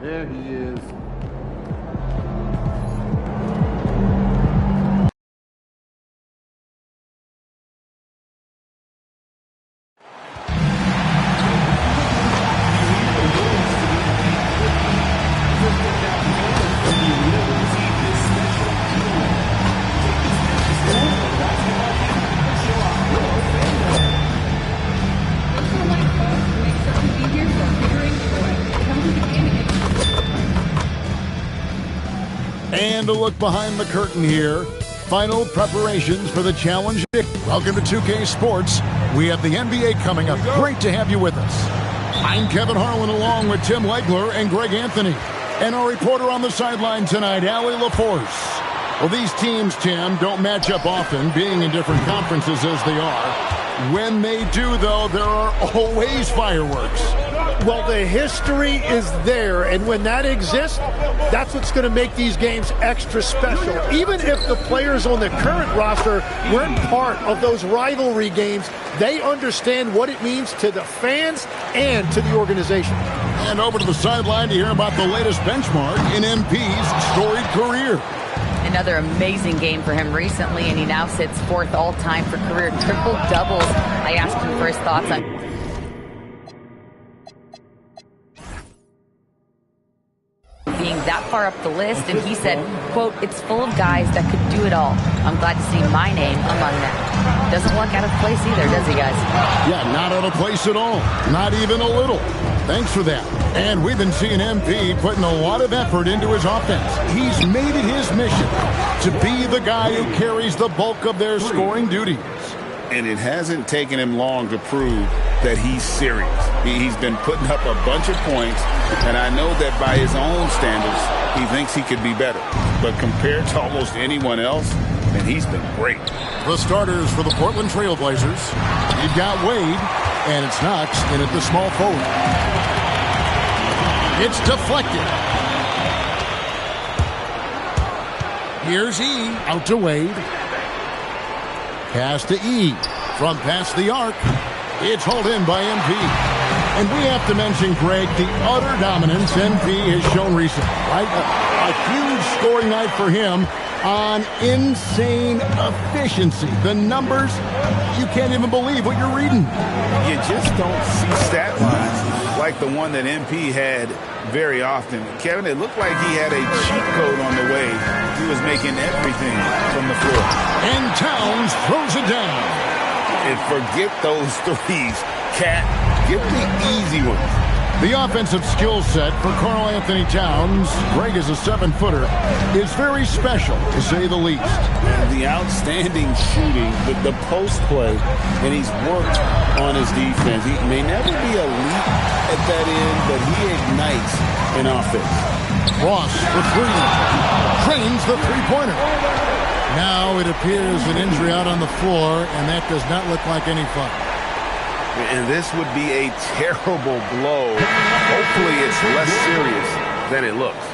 There he is. And a look behind the curtain here. Final preparations for the challenge. Welcome to 2K Sports. We have the NBA coming up. Great to have you with us. I'm Kevin Harlan along with Tim Legler and Greg Anthony. And our reporter on the sideline tonight, Allie LaForce. Well, these teams, Tim, don't match up often, being in different conferences as they are. When they do, though, there are always fireworks. Well, the history is there, and when that exists, that's what's going to make these games extra special. Even if the players on the current roster weren't part of those rivalry games, they understand what it means to the fans and to the organization. And over to the sideline to hear about the latest benchmark in MP's storied career. Another amazing game for him recently, and he now sits fourth all-time for career triple-doubles. I asked him for his thoughts on being that far up the list, and he said, quote, "It's full of guys that could do it all. I'm glad to see my name among them." Doesn't look out of place either, does he, guys? Yeah, not out of place at all. Not even a little. Thanks for that. And we've been seeing MP putting a lot of effort into his offense. He's made it his mission to be the guy who carries the bulk of their scoring duties. And it hasn't taken him long to prove that he's serious. He's been putting up a bunch of points, and I know that by his own standards, he thinks he could be better. But compared to almost anyone else, and he's been great. The starters for the Portland Trail Blazers. You've got Wade, and it's Knox in at the small forward. It's deflected. Here's E, out to Wade. Pass to E, from past the arc. It's hauled in by MP. And we have to mention, Greg, the utter dominance MP has shown recently, right? A huge scoring night for him on insane efficiency. The numbers, you can't even believe what you're reading. You just don't see stat lines like the one that MP had very often. Kevin, it looked like he had a cheat code on the way. He was making everything from the floor. And Towns throws it down. And forget those threes. Cat, get the easy ones. The offensive skill set for Karl Anthony Towns, Greg is a 7-footer, is very special, to say the least. And the outstanding shooting, the post play, and he's worked on his defense. He may never be elite at that end, but he ignites an offense. Ross for three. Trains the three-pointer. Now it appears an injury out on the floor, and that does not look like any fun. And this would be a terrible blow. Hopefully it's less serious than it looks.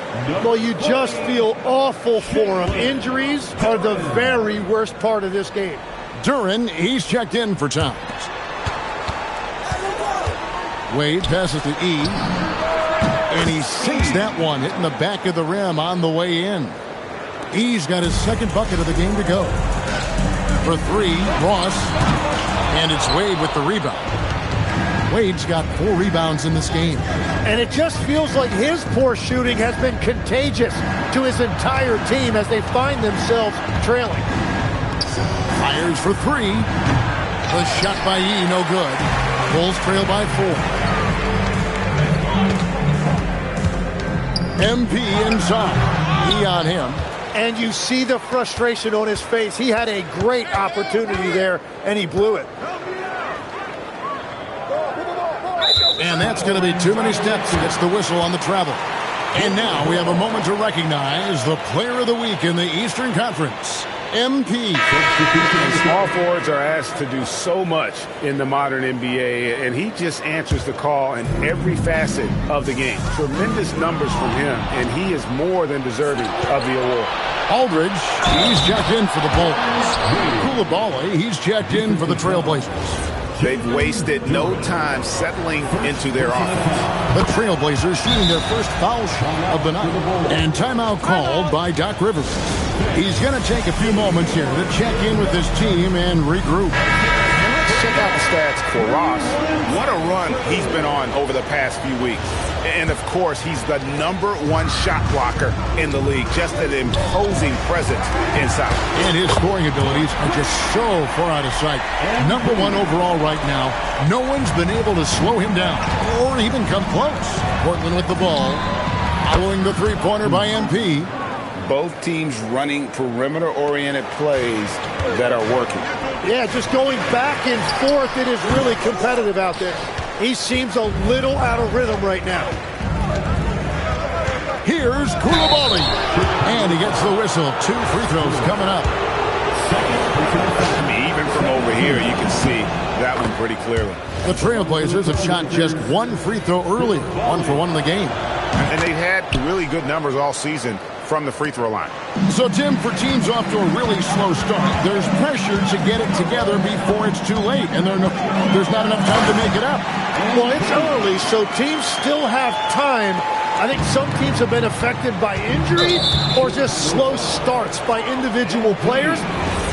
Well, you just feel awful for him. Injuries are the very worst part of this game. Duran, he's checked in for Towns. Wade passes to E. And he sinks that one, hitting the back of the rim on the way in. E's got his second bucket of the game to go. For three, Ross. And it's Wade with the rebound. Wade's got 4 rebounds in this game. And it just feels like his poor shooting has been contagious to his entire team as they find themselves trailing. Fires for 3. The shot by E, no good. Bulls trail by 4. MP inside. E on him. And you see the frustration on his face. He had a great opportunity there, and he blew it. And that's going to be too many steps. Gets the whistle on the travel. And now we have a moment to recognize the player of the week in the Eastern Conference, MP. Small forwards are asked to do so much in the modern NBA, and he just answers the call in every facet of the game. Tremendous numbers from him, and he is more than deserving of the award. Aldridge, he's checked in for the Bulls. Coulibaly, he's checked in for the Trailblazers. They've wasted no time settling into their offense. The Trailblazers shooting their first foul shot of the night. And timeout called by Doc Rivers. He's going to take a few moments here to check in with his team and regroup. Let's check out the stats for Ross. What a run he's been on over the past few weeks. And, of course, he's the #1 shot blocker in the league. Just an imposing presence inside. And his scoring abilities are just so far out of sight. #1 overall right now. No one's been able to slow him down or even come close. Portland with the ball. Following the three-pointer by MP. Both teams running perimeter-oriented plays that are working. Yeah, just going back and forth. It is really competitive out there. He seems a little out of rhythm right now. Here's Coulibaly. And he gets the whistle. 2 free throws coming up. I mean, even from over here, you can see that one pretty clearly. The Trailblazers have shot just one free throw earlier, 1 for 1 in the game. And they've had really good numbers all season from the free throw line. So, Tim, for teams off to a really slow start, there's pressure to get it together before it's too late, and there's not enough time to make it up. Well, it's early, so teams still have time. I think some teams have been affected by injury or just slow starts by individual players.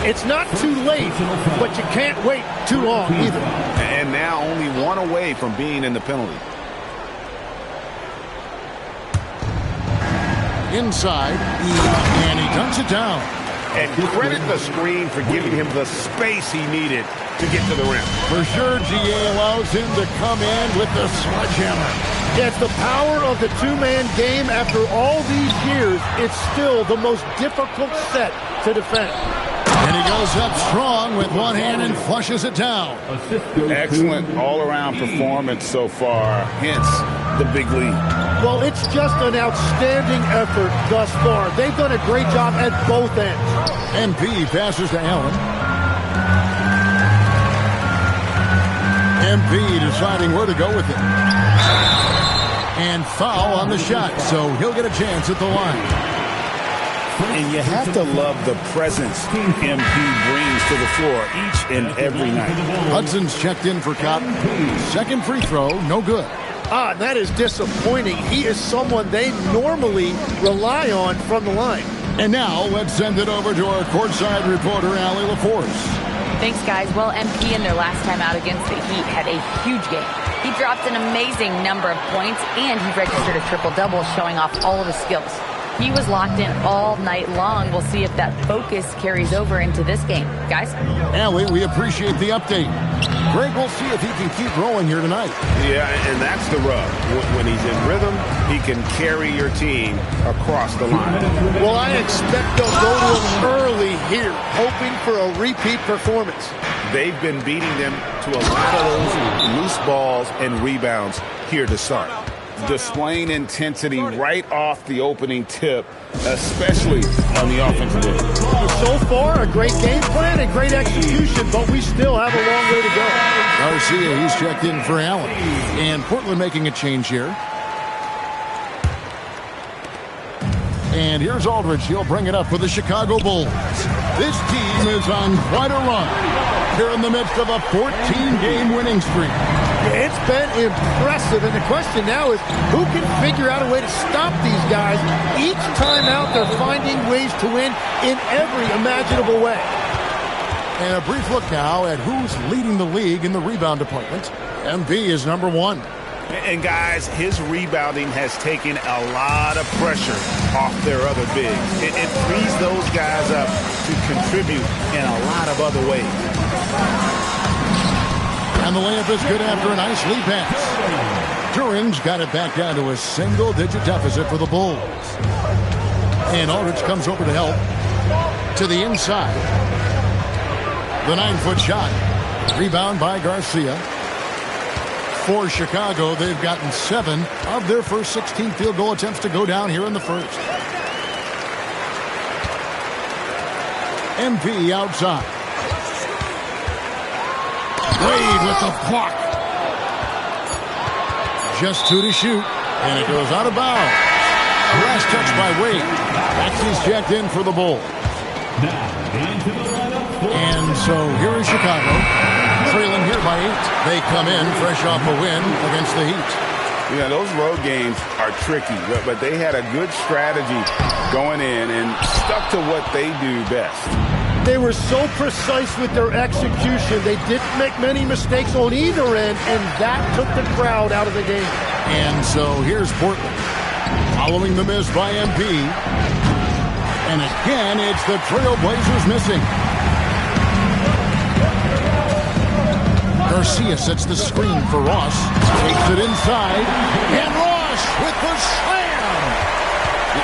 It's not too late, but you can't wait too long either. And now only one away from being in the penalty. Inside, and he dunks it down. And credit the screen for giving him the space he needed to get to the rim. For sure, GA allows him to come in with the sledgehammer. It's the power of the two-man game. After all these years, it's still the most difficult set to defend. And he goes up strong with one hand and flushes it down. Excellent all-around performance so far, hence the big lead. Well, it's just an outstanding effort thus far. They've done a great job at both ends. MP passes to Allen. MP deciding where to go with it. And foul on the shot, so he'll get a chance at the line. And you have to love the presence MP brings to the floor each and every night. Hudson's checked in for Cotton. Second free throw, no good. That is disappointing. He is someone they normally rely on from the line. And now let's send it over to our courtside reporter, Allie LaForce. Thanks, guys. Well, MP in their last time out against the Heat had a huge game. He dropped an amazing number of points, and he registered a triple-double, showing off all of his skills. He was locked in all night long. We'll see if that focus carries over into this game. Guys? Allie, we appreciate the update. Greg, we'll see if he can keep rolling here tonight. Yeah, and that's the rub. When he's in rhythm, he can carry your team across the line. Well, I expect they'll go to him early here, hoping for a repeat performance. They've been beating them to a lot of those loose balls and rebounds here to start. Displaying intensity right off the opening tip, especially on the offensive end. So far, a great game plan and great execution, but we still have a long way to go. Garcia, he's checked in for Allen. And Portland making a change here. And here's Aldridge. He'll bring it up for the Chicago Bulls. This team is on quite a run. They're in the midst of a 14-game winning streak. It's been impressive, and the question now is who can figure out a way to stop these guys? Each time out, they're finding ways to win in every imaginable way. And a brief look now at who's leading the league in the rebound department. MB is number 1. And guys, his rebounding has taken a lot of pressure off their other bigs. It frees those guys up to contribute in a lot of other ways. And the layup is good after a nice lead pass. Duran's got it back down to a single-digit deficit for the Bulls. And Aldridge comes over to help. To the inside. The 9-foot shot. Rebound by Garcia. For Chicago, they've gotten 7 of their first 16 field goal attempts to go down here in the first. MP outside. Wade with the block. Just 2 to shoot, and it goes out of bounds. Last touch by Wade. Maxey's checked in for the Bulls. And so here is Chicago, trailing here by 8. They come in fresh off a win against the Heat. Yeah, those road games are tricky, but they had a good strategy going in and stuck to what they do best. They were so precise with their execution. They didn't make many mistakes on either end, and that took the crowd out of the game. And so here's Portland, following the miss by MP. And again, it's the Trailblazers missing. Garcia sets the screen for Ross. Takes it inside. And Ross with the slam.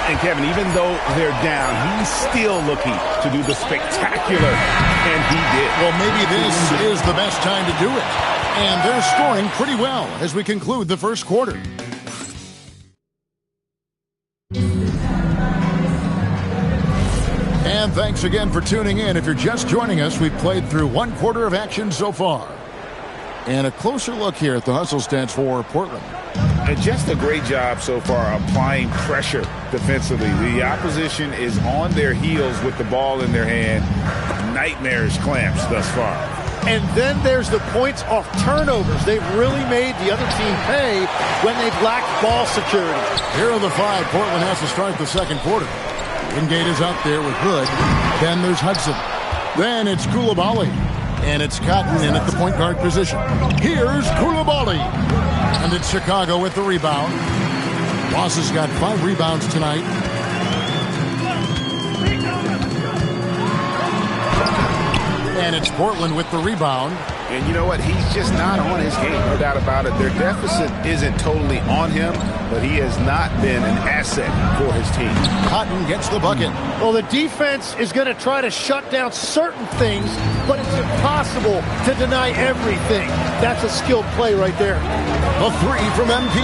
And Kevin, even though they're down, he's still looking to do the spectacular. And he did. Well, maybe this is the best time to do it. And they're scoring pretty well as we conclude the first quarter. And thanks again for tuning in. If you're just joining us, we've played through 1 quarter of action so far. And a closer look here at the hustle stats for Portland. And just a great job so far applying pressure defensively. The opposition is on their heels with the ball in their hand. Nightmarish clamps thus far. And then there's the points off turnovers. They've really made the other team pay when they've lacked ball security. Here are the 5 Portland has to start the second quarter. Wingate is out there with Hood. Then there's Hudson. Then it's Coulibaly. And it's Cotton in at the point guard position. Here's Coulibaly. And it's Chicago with the rebound. Ross has got 5 rebounds tonight. And it's Portland with the rebound. And you know what? He's just not on his game, no doubt about it. Their deficit isn't totally on him, but he has not been an asset for his team. Cotton gets the bucket. Well, the defense is going to try to shut down certain things, but it's impossible to deny everything. That's a skilled play right there. A 3 from MP.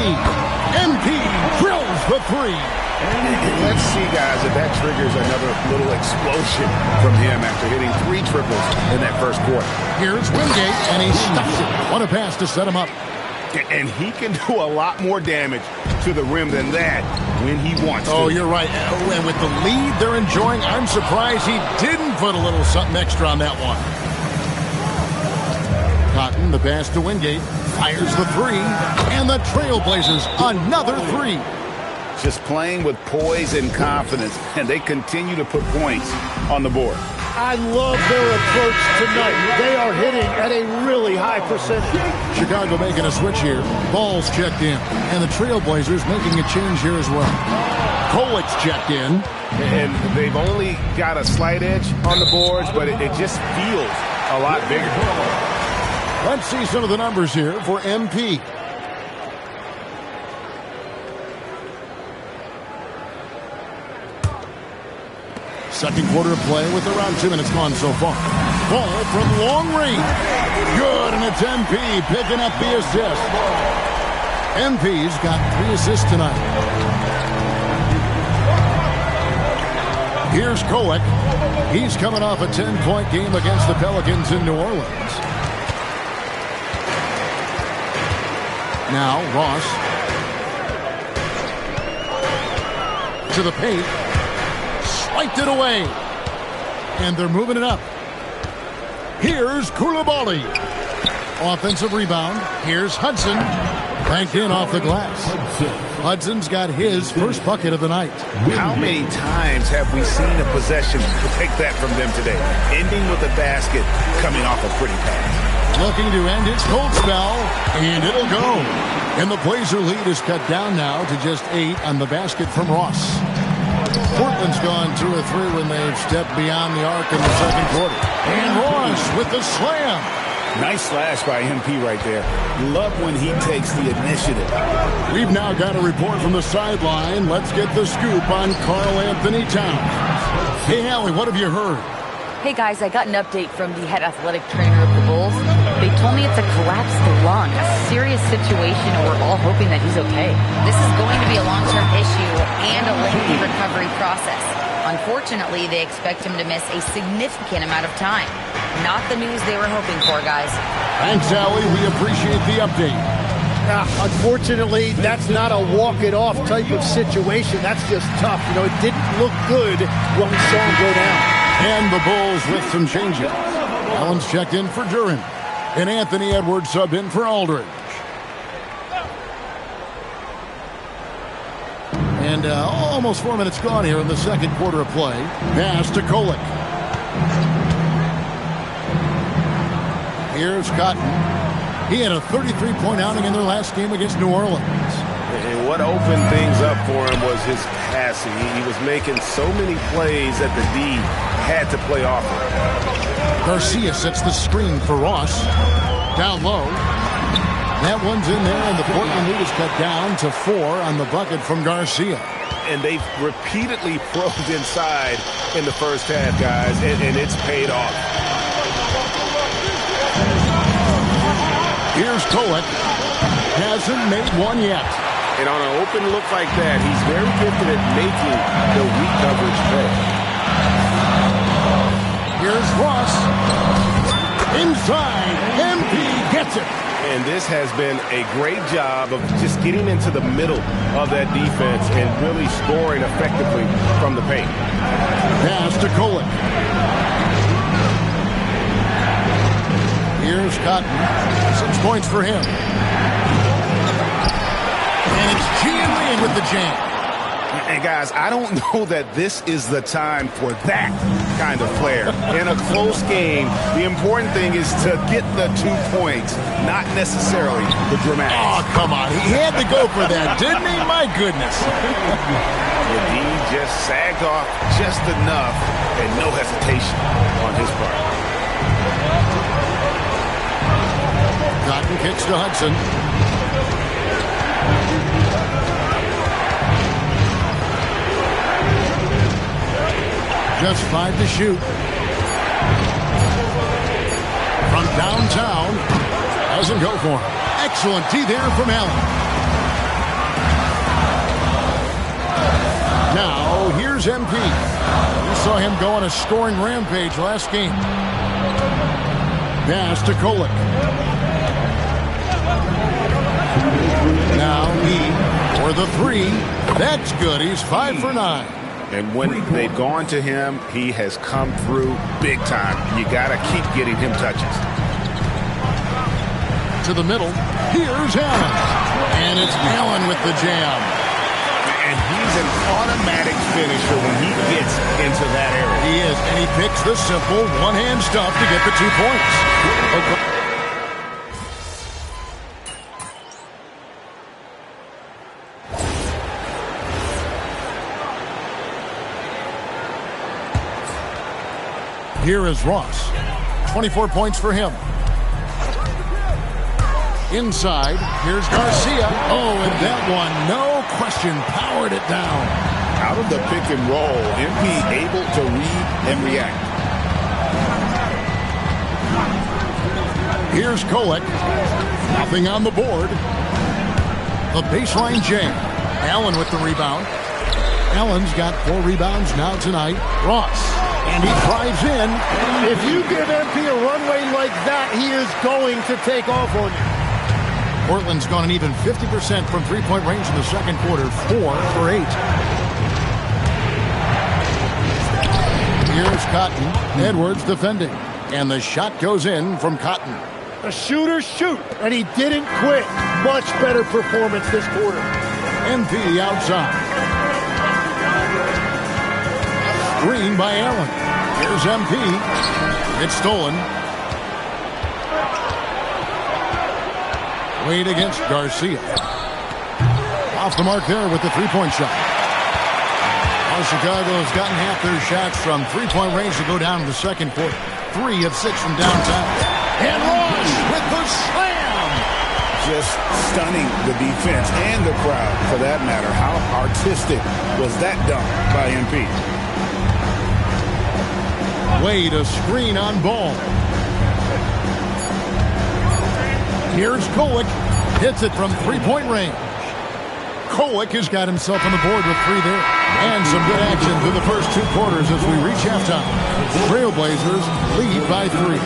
MP drills the 3. And let's see, guys, if that triggers another little explosion from him after hitting 3 triples in that first quarter. Here's Wingate, and he stuffs it. What a pass to set him up. And he can do a lot more damage to the rim than that when he wants to. Oh, you're right. And with the lead they're enjoying, I'm surprised he didn't put a little something extra on that one. Cotton, the pass to Wingate, fires the 3, and the Trailblazers another 3. Just playing with poise and confidence, and they continue to put points on the board. I love their approach tonight. They are hitting at a really high percentage. Chicago making a switch here. Ball's checked in, and the Trailblazers making a change here as well. Kolic's checked in. And they've only got a slight edge on the boards, but it just feels a lot bigger. Let's see some of the numbers here for MP. Second quarter of play with around 2 minutes gone so far. Ball from long range. Good, and it's MP picking up the assist. MP's got 3 assists tonight. Here's Kolic. He's coming off a 10-point game against the Pelicans in New Orleans. Now Ross. To the paint. Swiped it away. And they're moving it up. Here's Coulibaly. Offensive rebound. Here's Hudson. Banked in off the glass. Hudson's got his first bucket of the night. How many times have we seen a possession take that from them today? Ending with a basket, coming off a pretty pass. Looking to end its cold spell, and it'll go. And the Blazer lead is cut down now to just 8 on the basket from Ross. Portland's gone 2 or 3 when they've stepped beyond the arc in the second quarter. And Ross with the slam. Nice slash by MP right there. Love when he takes the initiative. We've now got a report from the sideline. Let's get the scoop on Karl Anthony Towns. Hey, Hallie, what have you heard? Hey, guys, I got an update from the head athletic trainer of the Bulls. They told me it's a collapsed lung, a serious situation, and we're all hoping that he's okay. This is going to be a long-term issue and a lengthy recovery process. Unfortunately, they expect him to miss a significant amount of time. Not the news they were hoping for, guys. Thanks, Allie. We appreciate the update. Unfortunately, that's not a walk-it-off type of situation. That's just tough. You know, it didn't look good when we saw him go down. And the Bulls with some changes. Allen's checked in for Duran. And Anthony Edwards subbed in for Aldridge. And almost 4 minutes gone here in the second quarter of play. Pass to Kolic. Here's Cotton. He had a 33-point outing in their last game against New Orleans. And what opened things up for him was his passing. He was making so many plays that the D had to play off of. Garcia sets the screen for Ross. Down low. That one's in there, and the Portland lead is cut down to 4 on the bucket from Garcia. And they've repeatedly probed inside in the first half, guys, and it's paid off. Here's Kolic. Hasn't made one yet. And on an open look like that, he's very gifted at making the weak coverage pay. Here's Ross. Inside. MP gets it. And this has been a great job of just getting into the middle of that defense and really scoring effectively from the paint. Pass to Chillin. Here's Cotton. 6 points for him. And it's Chillin with the jam. And guys, I don't know that this is the time for that kind of player. In a close game, the important thing is to get the 2 points, not necessarily the dramatics. Oh, come on. He had to go for that, didn't he? My goodness. He just sagged off just enough and no hesitation on his part. Cotton kicks to Hudson. Just 5 to shoot. From downtown. Doesn't go for him. Excellent D there from Allen. Now, here's MP. We saw him go on a scoring rampage last game. Pass to Kolek. Now he for the 3. That's good. He's 5 for 9. And when they've gone to him, he has come through big time. You got to keep getting him touches. To the middle. Here's Allen. And it's Allen with the jam. And he's an automatic finisher when he gets into that area. He is. And he picks the simple one-hand stuff to get the 2 points. Okay. Here is Ross. 24 points for him. Inside, here's Garcia. Oh, and that one, no question, powered it down. Out of the pick and roll, MP able to read and react. Here's Kolek. Nothing on the board. The baseline jam. Allen with the rebound. Allen's got 4 rebounds now tonight. Ross. And he drives in. If you give MP a runway like that, he is going to take off on you. Portland's gone an even 50% from three-point range in the second quarter. 4 for 8. Here's Cotton. Edwards defending. And the shot goes in from Cotton. A shooter shoot. And he didn't quit. Much better performance this quarter. MP outside. Screen by Allen. Here's MP. It's stolen. Wade against Garcia. Off the mark there with the three-point shot. Well, Chicago has gotten half their shots from three-point range to go down in the second quarter. 3 of 6 from downtown. And Ross with the slam. Just stunning the defense and the crowd, for that matter. How artistic was that dunk by MP? Wade a screen on Ball. Here's Kolek. Hits it from three-point range. Kolek has got himself on the board with 3 there. And some good action through the first 2 quarters as we reach halftime. Trailblazers lead by 3.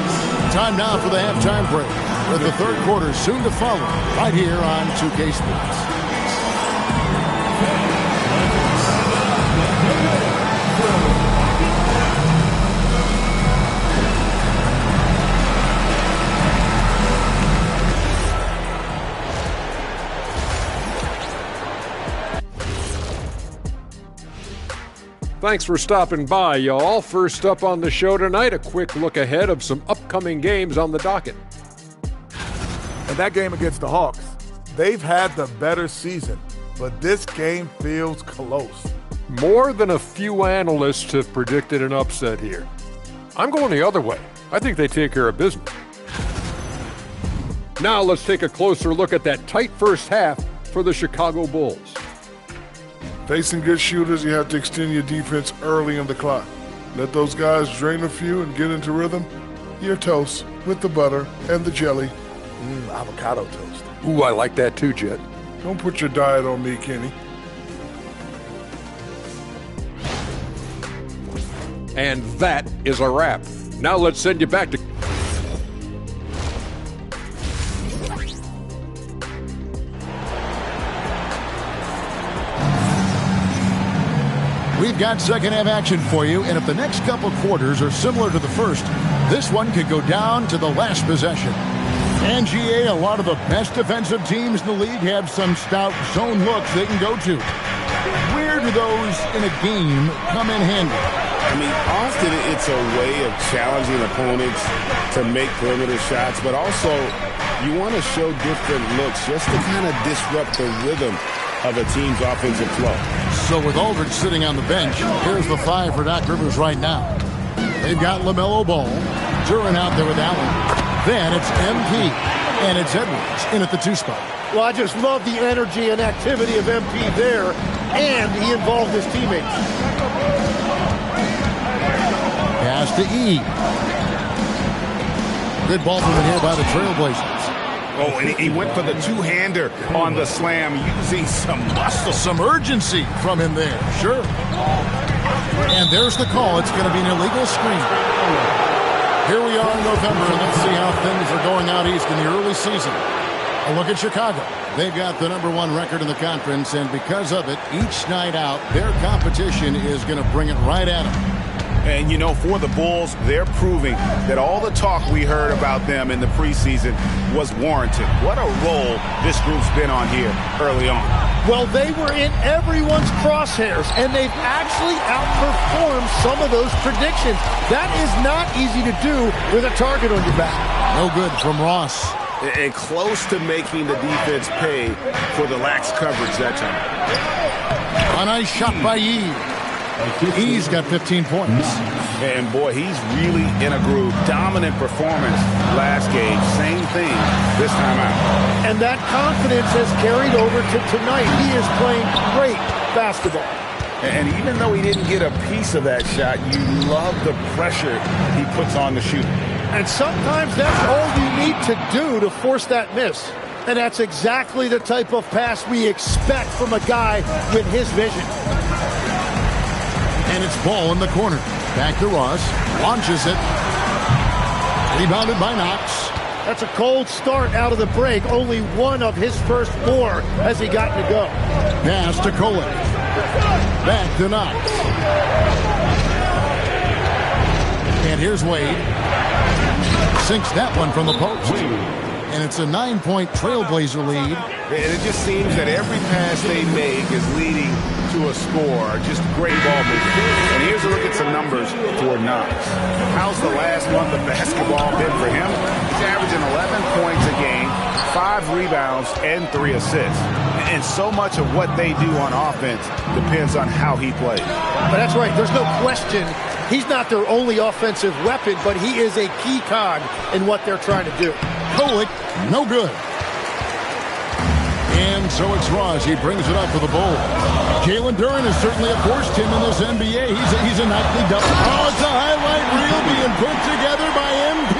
Time now for the halftime break, with the third quarter soon to follow right here on 2K Sports. Thanks for stopping by, y'all. First up on the show tonight, a quick look ahead of some upcoming games on the docket. And that game against the Hawks, they've had the better season, but this game feels close. More than a few analysts have predicted an upset here. I'm going the other way. I think they take care of business. Now let's take a closer look at that tight first half for the Chicago Bulls. Facing good shooters, you have to extend your defense early in the clock. Let those guys drain a few and get into rhythm. You're toast with the butter and the jelly. Avocado toast. Ooh, I like that too, Jet. Don't put your diet on me, Kenny. And that is a wrap. Now let's send you back to... We've got second half action for you, and if the next couple quarters are similar to the first, this one could go down to the last possession. And GA, a lot of the best defensive teams in the league have some stout zone looks they can go to. Where do those in a game come in handy? I mean, often it's a way of challenging opponents to make perimeter shots, but also you want to show different looks just to kind of disrupt the rhythm of a team's offensive flow. So with Aldridge sitting on the bench, here's the 5 for Doc Rivers right now. They've got LaMelo Ball, Duran out there with Allen. Then it's MP, and it's Edwards in at the 2 spot. Well, I just love the energy and activity of MP there, and he involved his teammates. Pass to E. Good ball movement here by the Trailblazers. Oh, and he went for the two-hander on the slam, using some muscle. Some urgency from him there, sure. And there's the call. It's going to be an illegal screen. Here we are in November, and let's see how things are going out east in the early season. A look at Chicago. They've got the #1 record in the conference, and because of it, each night out, their competition is going to bring it right at them. And, you know, for the Bulls, they're proving that all the talk we heard about them in the preseason was warranted. What a role this group's been on here early on. Well, they were in everyone's crosshairs, and they've actually outperformed some of those predictions. That is not easy to do with a target on your back. No good from Ross. And close to making the defense pay for the lax coverage that time. A nice shot by Yee. He's got 15 points. And, boy, he's really in a groove. Dominant performance last game. Same thing this time out. And that confidence has carried over to tonight. He is playing great basketball. And even though he didn't get a piece of that shot, you love the pressure he puts on the shooter. And sometimes that's all you need to do to force that miss. And that's exactly the type of pass we expect from a guy with his vision. And it's Ball in the corner. Back to Ross. Launches it. Rebounded by Knox. That's a cold start out of the break. Only one of his first 4 has he gotten to go. Pass to Kolek. Back to Knox. And here's Wade. Sinks that one from the post. And it's a 9-point Trailblazer lead. And it just seems that every pass they make is leading to a score. Just great ball movement. And here's a look at some numbers for Knox. How's the last month of basketball been for him? He's averaging 11 points a game, 5 rebounds, and 3 assists. And so much of what they do on offense depends on how he plays. But that's right. There's no question he's not their only offensive weapon, but he is a key cog in what they're trying to do. Kolek, no good. And so it's Ross. He brings it up for the Bulls. Jalen Duran has certainly forced him in this NBA. He's a nightly double. Oh, it's a highlight reel being put together by MP.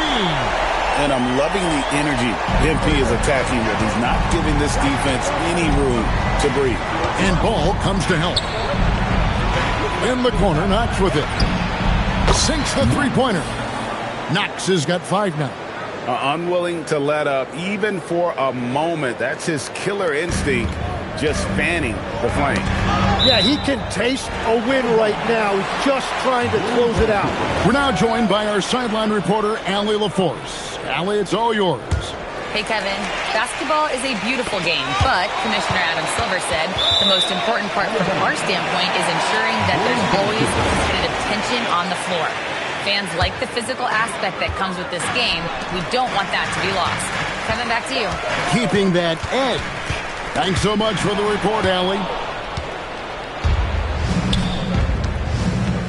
And I'm loving the energy MP is attacking with. He's not giving this defense any room to breathe. And Ball comes to help. In the corner, Knox with it. Sinks the three-pointer. Knox has got 5 now. Unwilling to let up even for a moment. That's his killer instinct, just fanning the flame. Yeah, he can taste a win right now. He's just trying to close it out. We're now joined by our sideline reporter, Allie LaForce. Allie, it's all yours. Hey, Kevin. Basketball is a beautiful game, but Commissioner Adam Silver said the most important part from our standpoint is ensuring that there's always competitive tension on the floor. Fans like the physical aspect that comes with this game. We don't want that to be lost. Kevin, back to you. Keeping that edge. Thanks so much for the report, Allie.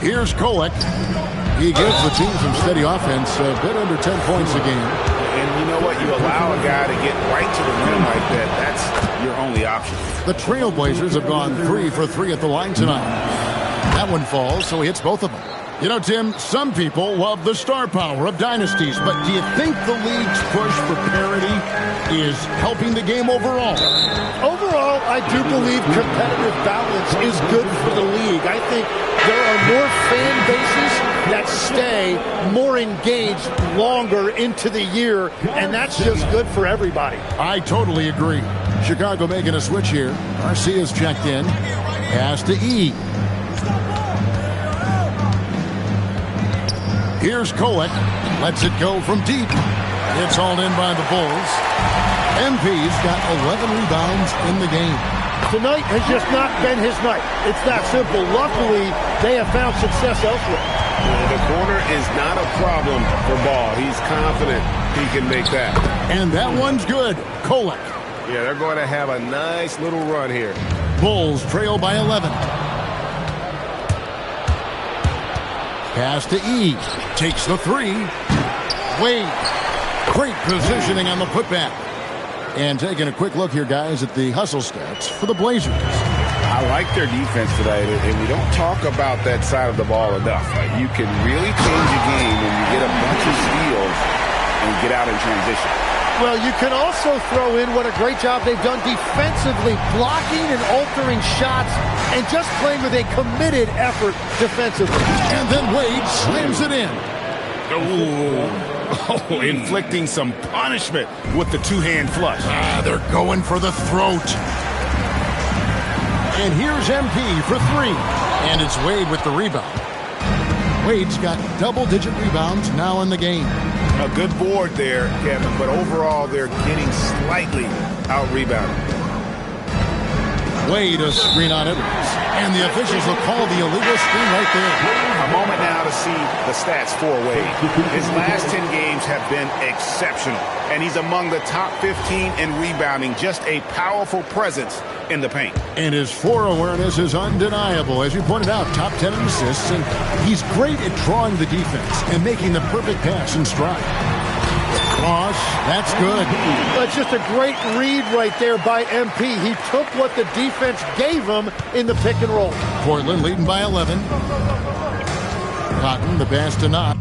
Here's Kolek. He gives the team some steady offense, a bit under 10 points a game. And you know what? You allow a guy to get right to the rim like that. That's your only option. The Trailblazers have gone 3 for 3 at the line tonight. That one falls, so he hits both of them. You know, Tim, some people love the star power of dynasties, but do you think the league's push for parity is helping the game overall? Overall, I do believe competitive balance is good for the league. I think there are more fan bases that stay more engaged longer into the year, and that's just good for everybody. I totally agree. Chicago making a switch here. Garcia's checked in. Pass to E. Here's Kolek. Lets it go from deep. It's hauled in by the Bulls. MP's got 11 rebounds in the game. Tonight has just not been his night. It's that simple. Luckily, they have found success elsewhere. The corner is not a problem for Ball. He's confident he can make that. And that one's good. Kolek. Yeah, they're going to have a nice little run here. Bulls trail by 11. Pass to E. Takes the three. Wade. Great positioning on the putback. And taking a quick look here, guys, at the hustle stats for the Blazers. I like their defense today, and we don't talk about that side of the ball enough. You can really change a game when you get a bunch of steals and get out in transition. Well, you can also throw in what a great job they've done defensively, blocking and altering shots and just playing with a committed effort defensively. And then Wade slams it in. Oh, inflicting some punishment with the two-hand flush. They're going for the throat. And here's MP for three. And it's Wade with the rebound. Wade's got double-digit rebounds now in the game. A good board there, Kevin, but overall they're getting slightly out-rebounded. Wade a screen on Edwards. And the officials will call the illegal screen right there. A moment now to see the stats for Wade. His last 10 games have been exceptional, and he's among the top 15 in rebounding. Just a powerful presence in the paint. And his floor awareness is undeniable. As you pointed out, top 10 in assists, and he's great at drawing the defense and making the perfect pass in stride. Cross, that's good. That's just a great read right there by MP. He took what the defense gave him in the pick and roll. Portland leading by 11. Cotton, the pass to Knott.